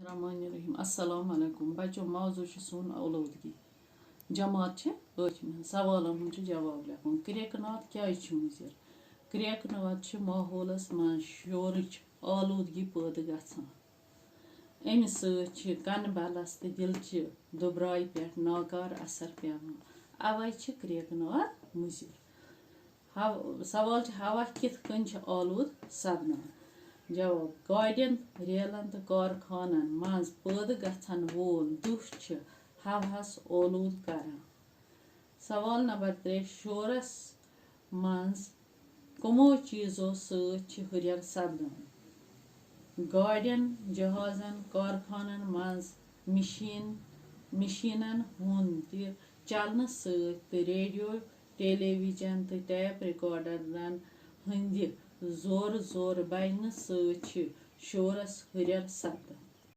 रहीम अस्सलाम वालेकुम बच्चों मौजू सोन आलूदगी जमात 8 सवालन हूँ जवाब लिखन क्रैकनाथ क्या मुजिर क्रैकनाथ माहौलस मं शोरच आलूदगी पैदा गसान अमि सत कन बलस तो दिलचि दुबराय पे नाकार असर पेवान अवै क्रैकनाथ मुजिर सवाल हवा कित कन आलूद सपदान जवाब गाड़ियन रेलन तो कारखानन मज पैदा गछन वोल दुह हवास आलूद करान। सवाल नंबर 3 शोरस मज कमो चीजों सत हुर्र सपदान गाड़ियन जहाजन कारखानन मज मशीनन हुंद चलन सत रेडियो टेलीविजन तो टैप रिकॉर्डरन हंद जोर जोर बजन सत शोरस हुर्र सपदान।